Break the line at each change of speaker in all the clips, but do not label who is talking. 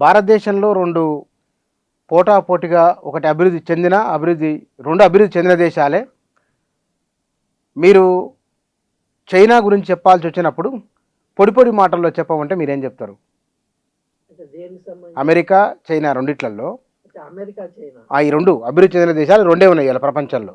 భారతదేశంలో పోటాపోటీగా ఒకటి రెండు అభివృద్ధి చెందిన దేశాలే. మీరు చైనా గురించి చెప్పాల్సి వచ్చినప్పుడు పొడి మాటల్లో చెప్పమంటే మీరేం చెప్తారు? అమెరికా, చైనా రెండిట్లలో ఈ రెండు అభివృద్ధి చెందిన దేశాలు రెండే ఉన్నాయి ఇలా ప్రపంచంలో.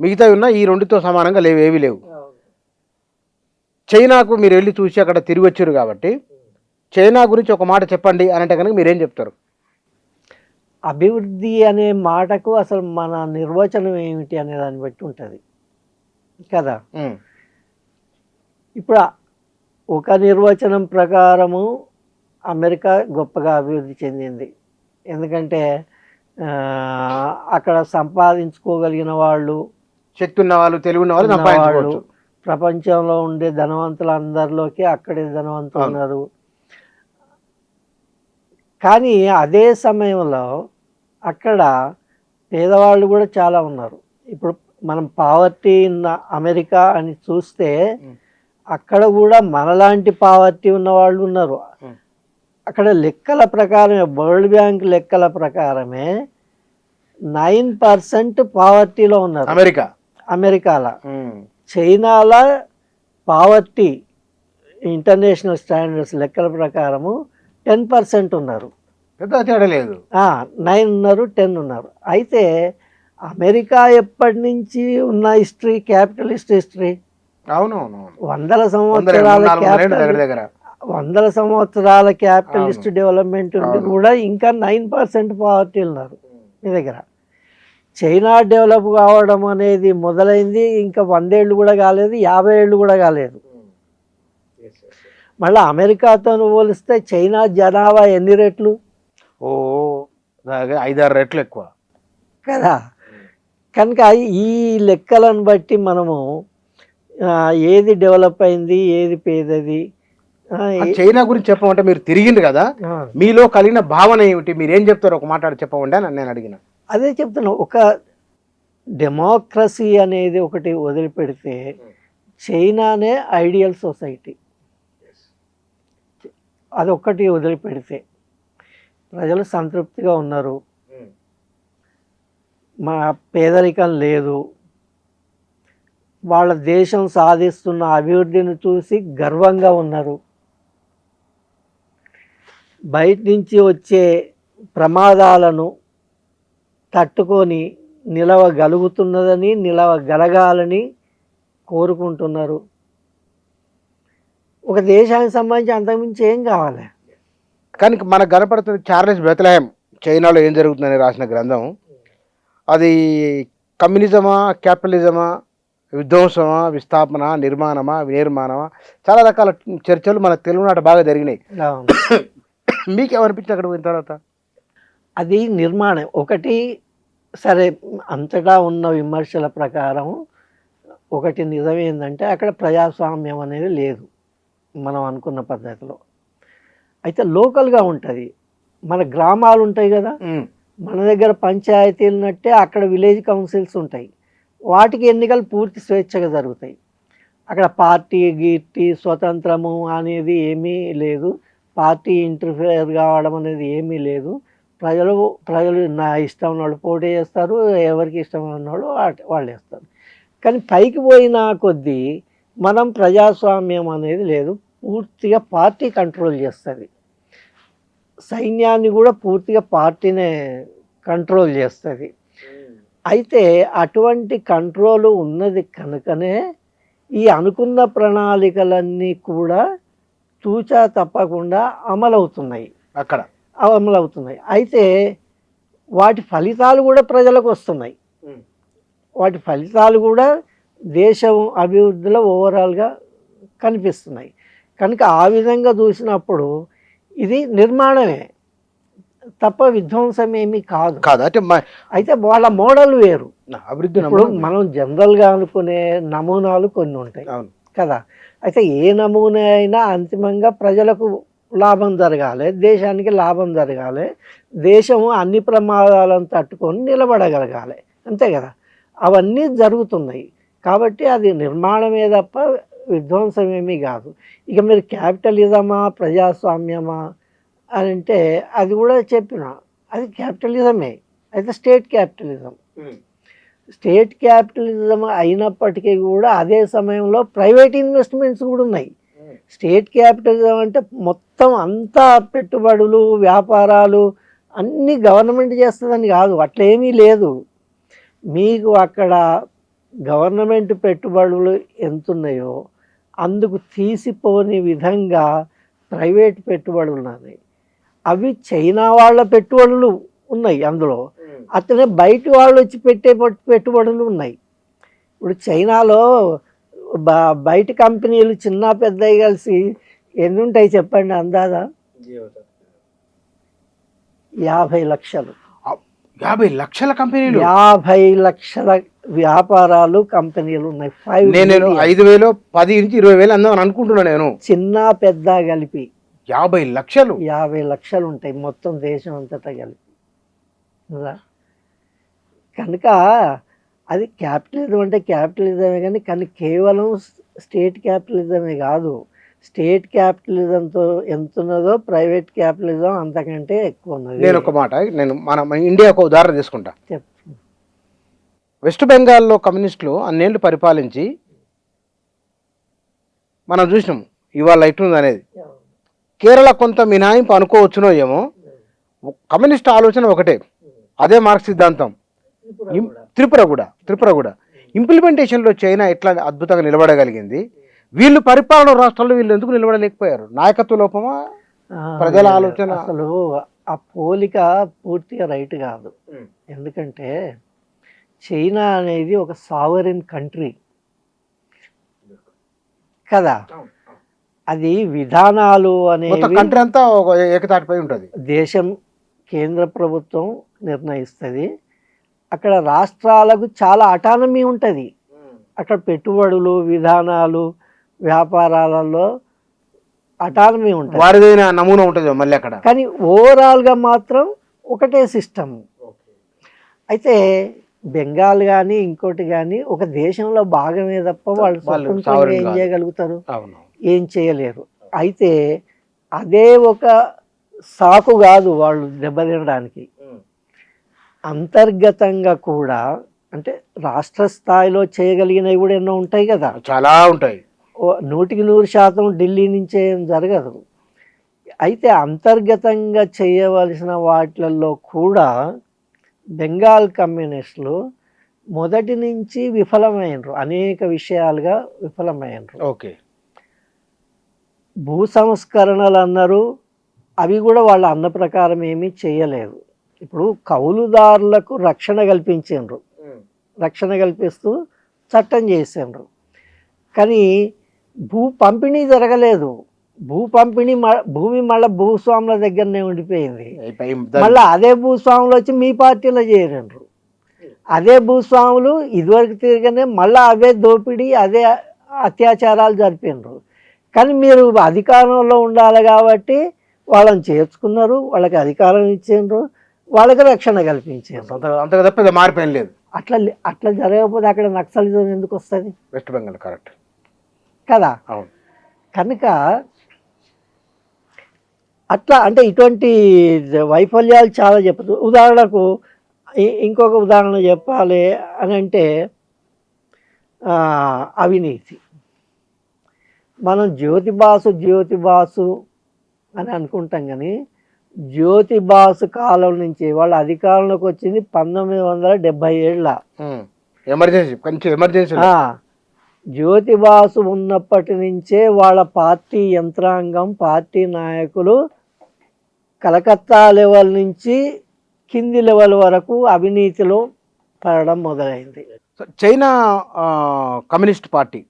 మిగతా ఉన్న ఈ రెండుతో సమానంగా ఏవి లేవు. చైనాకు మీరు వెళ్ళి చూసి అక్కడ తిరిగి వచ్చారు కాబట్టి చైనా గురించి ఒక మాట చెప్పండి అని అంటే కనుక మీరేం చెప్తారు?
అభివృద్ధి అనే మాటకు అసలు మన నిర్వచనం ఏమిటి అనే దాన్ని బట్టి ఉంటుంది కదా. ఇప్పుడు ఒక నిర్వచనం ప్రకారము అమెరికా గొప్పగా అభివృద్ధి చెందింది. ఎందుకంటే అక్కడ సంపాదించుకోగలిగిన వాళ్ళు,
శక్తి ఉన్న వాళ్ళు, తెలివి ఉన్న వాళ్ళు సంపాదించుకోవచ్చు.
ప్రపంచంలో ఉండే ధనవంతులందరిలోకి అక్కడే ధనవంతులు ఉన్నారు. కానీ అదే సమయంలో అక్కడ పేదవాళ్ళు కూడా చాలా ఉన్నారు. ఇప్పుడు మనం పావర్టీ ఉన్న అమెరికా అని చూస్తే అక్కడ కూడా మనలాంటి పావర్టీ ఉన్న వాళ్ళు ఉన్నారు. అక్కడ లెక్కల ప్రకారమే, వరల్డ్ బ్యాంక్ లెక్కల ప్రకారమే 9% పావర్టీలో ఉన్నారు అమెరికాలో. చైనాలో పావర్టీ ఇంటర్నేషనల్ స్టాండర్డ్స్ లెక్కల ప్రకారము 10% ఉన్నారు. 9 ఉన్నారు, 10 ఉన్నారు. అయితే అమెరికా ఎప్పటి నుంచి ఉన్న హిస్టరీ, క్యాపిటలిస్ట్ హిస్టరీ, వందల సంవత్సరాల క్యాపిటలిస్ట్ డెవలప్మెంట్ ఉండి కూడా ఇంకా 9% పావర్టీ ఉన్నారు మీ దగ్గర. చైనా డెవలప్ కావడం అనేది మొదలైంది ఇంకా 100 ఏళ్ళు కూడా కాలేదు, 50 ఏళ్ళు కూడా కాలేదు. మళ్ళీ అమెరికాతో పోలిస్తే చైనా జనాభా ఎన్ని రెట్లు?
5-6 రెట్లు ఎక్కువ
కదా. కనుక ఈ లెక్కలను బట్టి మనము ఏది డెవలప్ అయింది, ఏది పేదది.
చైనా గురించి చెప్పమంటే మీరు తిరిగింది కదా, మీలో కలిగిన భావన ఏమిటి? మీరు ఏం చెప్తారు? ఒక మాట చెప్పమంటే అని నేను అడిగిన.
అదే చెప్తున్నా, ఒక డెమోక్రసీ అనేది ఒకటి వదిలిపెడితే చైనానే ఐడియల్ సొసైటీ. అదొక్కటి వదిలిపెడితే ప్రజలు సంతృప్తిగా ఉన్నారు, మా పేదరికం లేదు, వాళ్ళ దేశం సాధిస్తున్న అభివృద్ధిని చూసి గర్వంగా ఉన్నారు. బయట నుంచి వచ్చే ప్రమాదాలను తట్టుకొని నిలవగలగాలని కోరుకుంటున్నారు. ఒక దేశానికి సంబంధించి అంతకుమించి ఏం కావాలి?
కానీ మనకు కనపడుతుంది చార్లెస్ బెత్లెహేమ్ చైనాలో ఏం జరుగుతుందని రాసిన గ్రంథం. అది కమ్యూనిజమా, క్యాపిటలిజమా, విధ్వంసమా, విస్థాపన, నిర్మాణమా, వినిర్మాణమా, చాలా రకాల చర్చలు మన తెలుగునాట బాగా జరిగినాయి. మీకేమనిపించింది అక్కడ పోయిన తర్వాత?
అది నిర్మాణం ఒకటి. సరే, అంతటా ఉన్న విమర్శల ప్రకారం ఒకటి నిజమేందంటే అక్కడ ప్రజాస్వామ్యం అనేది లేదు మనం అనుకున్న పద్ధతిలో. అయితే లోకల్గా ఉంటుంది. మన గ్రామాలు ఉంటాయి కదా, మన దగ్గర పంచాయతీలు నట్టే అక్కడ విలేజ్ కౌన్సిల్స్ ఉంటాయి. వాటికి ఎన్నికలు పూర్తి స్వేచ్ఛగా జరుగుతాయి. అక్కడ పార్టీ గీర్తి స్వతంత్రము అనేది ఏమీ లేదు, పార్టీ ఇంటర్ఫియర్ కావడం అనేది ఏమీ లేదు. ప్రజలు నా ఇష్టం ఉన్నవాళ్ళు పోటీ చేస్తారు, ఎవరికి ఇష్టం ఉన్నవాళ్ళు వాళ్ళు వేస్తారు. కానీ పైకి పోయిన కొద్దీ మనం ప్రజాస్వామ్యం అనేది లేదు, పూర్తిగా పార్టీ కంట్రోల్ చేస్తుంది. సైన్యాన్ని కూడా పూర్తిగా పార్టీనే కంట్రోల్ చేస్తుంది. అయితే అటువంటి కంట్రోల్ ఉన్నది కనుకనే ఈ అనుకున్న ప్రణాళికలన్నీ కూడా తూచా తప్పకుండా అమలవుతున్నాయి. అయితే వాటి ఫలితాలు కూడా ప్రజలకు వస్తున్నాయి. వాటి ఫలితాలు కూడా దేశం అభివృద్ధిలో ఓవరాల్గా కనిపిస్తున్నాయి. కనుక ఆ విధంగా చూసినప్పుడు ఇది నిర్మాణమే తప్ప విధ్వంసం ఏమీ కాదు. అయితే వాళ్ళ మోడల్ వేరు. ఇప్పుడు మనం జనరల్గా అనుకునే నమూనాలు కొన్ని ఉంటాయి కదా. అయితే ఏ నమూనా అయినా అంతిమంగా ప్రజలకు లాభం జరగాలి, దేశానికి లాభం జరగాలి, దేశము అన్ని ప్రమాదాలను తట్టుకొని నిలబడగలగాలి, అంతే కదా. అవన్నీ జరుగుతున్నాయి కాబట్టి అది నిర్మాణమే తప్ప విధ్వంసం ఏమీ కాదు. ఇక మీరు క్యాపిటలిజమా ప్రజాస్వామ్యమా అని అంటే అది కూడా చెప్పిన, అది క్యాపిటలిజమే, అయితే స్టేట్ క్యాపిటలిజం. స్టేట్ క్యాపిటలిజం అయినప్పటికీ కూడా అదే సమయంలో ప్రైవేట్ ఇన్వెస్ట్మెంట్స్ కూడా ఉన్నాయి. స్టేట్ క్యాపిటలిజం అంటే మొత్తం అంతా పెట్టుబడులు వ్యాపారాలు అన్నీ గవర్నమెంట్ చేస్తుందని కాదు, అట్లేమీ లేదు. మీకు అక్కడ గవర్నమెంట్ పెట్టుబడులు ఎంతున్నాయో అందుకు తీసిపోని విధంగా ప్రైవేట్ పెట్టుబడులు ఉన్నాయి. అవి చైనా వాళ్ళ పెట్టుబడులు ఉన్నాయి అందులో, అతనే బయట వాళ్ళు వచ్చి పెట్టే పెట్టుబడులు ఉన్నాయి. ఇప్పుడు చైనాలో బయట కంపెనీలు చిన్న పెద్దవి కలిసి ఎన్ని ఉంటాయి చెప్పండి అందాదా? 50 లక్షలు.
50 లక్షల కంపెనీలు,
50 లక్షల వ్యాపారాలు కంపెనీలు ఉన్నాయి.
5,000 5,000 10 నుంచి 20,000 అందామని అనుకుంటున్నాను నేను.
చిన్న పెద్ద కలిపి
50 లక్షలు,
50 లక్షలు ఉంటాయి మొత్తం దేశం అంతటా కలిపి. కనుక అది క్యాపిటలిజం అంటే క్యాపిటలిజమే, కానీ కేవలం స్టేట్ క్యాపిటలిజమే కాదు. స్టేట్ క్యాపిటలిజంతో ఎంత ఉన్నదో ప్రైవేట్ క్యాపిటలిజం అంతకంటే ఎక్కువ ఉన్నది.
నేను ఒక మాట, మన ఇండియా ఒక ఉదాహరణ తీసుకుంటా.
చెప్పు.
వెస్ట్ బెంగాల్లో కమ్యూనిస్టులు అన్నేళ్ళు పరిపాలించి మనం చూసినాం ఇవాళ ఎట్లుంది అనేది. కేరళ కొంత మినహాయింపు అనుకోవచ్చునో ఏమో, కమ్యూనిస్ట్ ఆలోచన ఒకటే, అదే మార్క్స్ సిద్ధాంతం. త్రిపుర కూడా ఇంప్లిమెంటేషన్లో చైనా ఎట్లా అద్భుతంగా నిలబడగలిగింది, వీళ్ళు పరిపాలన రాష్ట్రాల్లో వీళ్ళు ఎందుకు నిలబడలేకపోయారు? నాయకత్వ లోపమా, ప్రజల ఆలోచన?
అసలు ఆ పోలిక పూర్తిగా రైట్ కాదు. ఎందుకంటే చైనా అనేది ఒక సావరిన్ కంట్రీ కదా, అది విధానాలు అనేవి
కంట్రీ అంతా ఏకతాటిపై ఉంటుంది.
దేశం కేంద్ర ప్రభుత్వం నిర్ణయిస్తుంది, అక్కడ రాష్ట్రాలకు చాలా అటానమీ ఉంటుంది. అక్కడ పెట్టుబడులు విధానాలు వ్యాపారాలలో అటానమీ ఉంటుంది,
వారిదైన నమూనా ఉంటుంది మళ్ళీ అక్కడ.
కానీ ఓవరాల్గా మాత్రం ఒకటే సిస్టమ్. అయితే బెంగాల్ కానీ ఇంకోటి కానీ ఒక దేశంలో భాగమే తప్ప వాళ్ళు స్వతంత్రంగా ఏం చేయగలుగుతారు? ఏం చేయలేరు. అయితే అదే ఒక సాకు కాదు వాళ్ళు దెబ్బతినడానికి. అంతర్గతంగా కూడా అంటే రాష్ట్ర స్థాయిలో చేయగలిగినవి కూడా ఎన్నో ఉంటాయి కదా,
చాలా ఉంటాయి.
100% ఢిల్లీ నుంచే ఏం జరగదు. అయితే అంతర్గతంగా చేయవలసిన వాటిల్లో కూడా బెంగాల్ కమ్యూనిస్టులు మొదటి నుంచి విఫలమైనరు, అనేక విషయాలుగా విఫలమైనరు.
ఓకే,
భూ సంస్కరణలు అన్నారు, అవి కూడా వాళ్ళ అన్న ప్రకారం ఏమీ చేయలేదు. ఇప్పుడు కౌలుదారులకు రక్షణ కల్పించారు, రక్షణ కల్పిస్తూ చట్టం చేసిండ్రు, కానీ భూ పంపిణీ జరగలేదు. భూ పంపిణీ భూమి మళ్ళీ భూస్వాముల దగ్గరనే ఉండిపోయింది. మళ్ళీ అదే భూస్వాములు వచ్చి మీ పార్టీలో చేరిండ్రు. అదే భూస్వాములు ఇదివరకు తిరగనే మళ్ళీ అవే దోపిడీ అదే అత్యాచారాలు జరిపినారు. కానీ మీరు అధికారంలో ఉండాలి కాబట్టి వాళ్ళని చేర్చుకున్నారు, వాళ్ళకి అధికారం ఇచ్చిండ్రు, వాళ్ళకి రక్షణ కల్పించారు.
అంతగా తప్ప మారిపోయిన లేదు.
అట్లా జరగకపోతే అక్కడ నక్సలిజం ఎందుకు వస్తుంది?
వెస్ట్ బెంగాల్ కరెక్ట్
కదా.
అవును.
కనుక అట్లా అంటే ఇటువంటి వైఫల్యాలు చాలా చెప్పచ్చు. ఉదాహరణకు ఇంకొక ఉదాహరణ చెప్పాలి అని అంటే అవినీతి. మనం జ్యోతిబాసు అని అనుకుంటాం, కానీ జ్యోతిబాసు కాలం నుంచి వాళ్ళ అధికారంలోకి వచ్చింది 1977.
ఎమర్జెన్సీ.
జ్యోతిబాసు ఉన్నప్పటి నుంచే వాళ్ళ పార్టీ యంత్రాంగం పార్టీ నాయకులు కలకత్తా లెవెల్ నుంచి కింది లెవెల్ వరకు అవినీతిలో పడడం మొదలైంది.
చైనా కమ్యూనిస్ట్ పార్టీ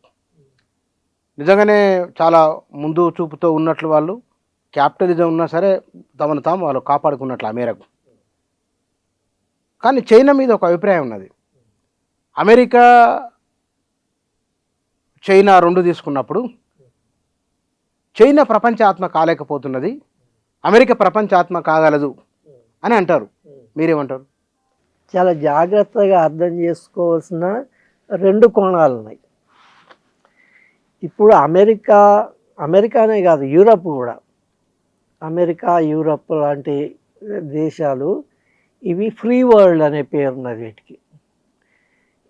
నిజంగానే చాలా ముందు చూపుతో ఉన్నట్లు, వాళ్ళు క్యాపిటలిజం ఉన్నా సరే తమను తాము వాళ్ళు కాపాడుకున్నట్లు ఆ మేరకు. కానీ చైనా మీద ఒక అభిప్రాయం ఉన్నది. అమెరికా చైనా రెండు తీసుకున్నప్పుడు చైనా ప్రపంచాత్మ కాలేకపోతున్నది, అమెరికా ప్రపంచాత్మ కాగలదు అని అంటారు. మీరేమంటారు?
చాలా జాగ్రత్తగా అర్థం చేసుకోవాల్సిన రెండు కోణాలు ఉన్నాయి. ఇప్పుడు అమెరికానే కాదు, యూరప్ కూడా అమెరికా, యూరప్ లాంటి దేశాలు ఇవి ఫ్రీ వరల్డ్ అనే పేరున్నది వీటికి.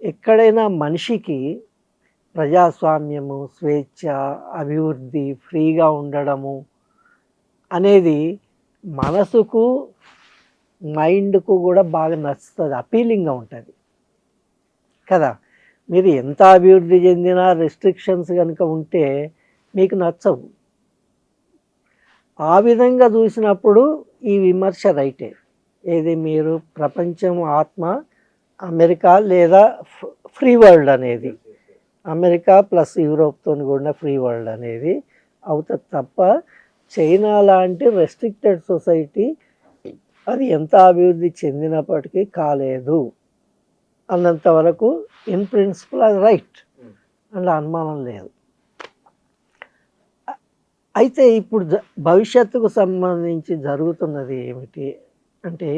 ఎక్కడైనా మనిషికి ప్రజాస్వామ్యము, స్వేచ్ఛ, అభివృద్ధి, ఫ్రీగా ఉండడము అనేది మనసుకు, మైండ్కు కూడా బాగా నచ్చుతుంది, అపీలింగ్గా ఉంటుంది కదా. మీరు ఎంత అభివృద్ధి చెందినా రెస్ట్రిక్షన్స్ కనుక ఉంటే మీకు నచ్చవు. ఆ విధంగా చూసినప్పుడు ఈ విమర్శ రైటే. ఏది మీరు ప్రపంచం ఆత్మ అమెరికా లేదా ఫ్రీ వరల్డ్ అనేది, అమెరికా ప్లస్ యూరోప్తో కూడిన ఫ్రీ వరల్డ్ అనేది అవుతుంది తప్ప చైనా లాంటి రెస్ట్రిక్టెడ్ సొసైటీ అది ఎంత అభివృద్ధి చెందినప్పటికీ కాలేదు అన్నంత వరకు ఇన్ ప్రిన్సిపల్ అది రైట్, అందులో అనుమానం లేదు. అయితే ఇప్పుడు భవిష్యత్తుకు సంబంధించి జరుగుతున్నది ఏమిటి అంటే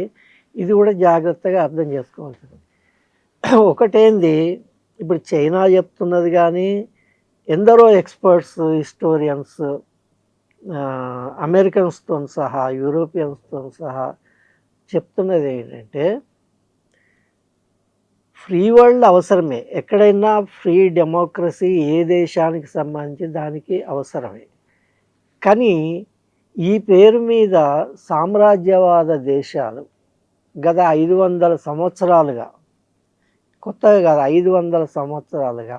ఇది కూడా జాగ్రత్తగా అర్థం చేసుకోవాల్సింది. ఒకటేంది, ఇప్పుడు చైనా చెప్తున్నది కానీ ఎందరో ఎక్స్పర్ట్స్, హిస్టోరియన్స్, అమెరికన్స్తో సహా, యూరోపియన్స్తో సహా చెప్తున్నది ఏంటంటే ఫ్రీ వరల్డ్ అవసరమే. ఎక్కడైనా ఫ్రీ డెమోక్రసీ ఏ దేశానికి సంబంధించి దానికి అవసరమే. కానీ ఈ పేరు మీద సామ్రాజ్యవాద దేశాలు గత 500 సంవత్సరాలుగా, కొత్తగా కాదు 500 సంవత్సరాలుగా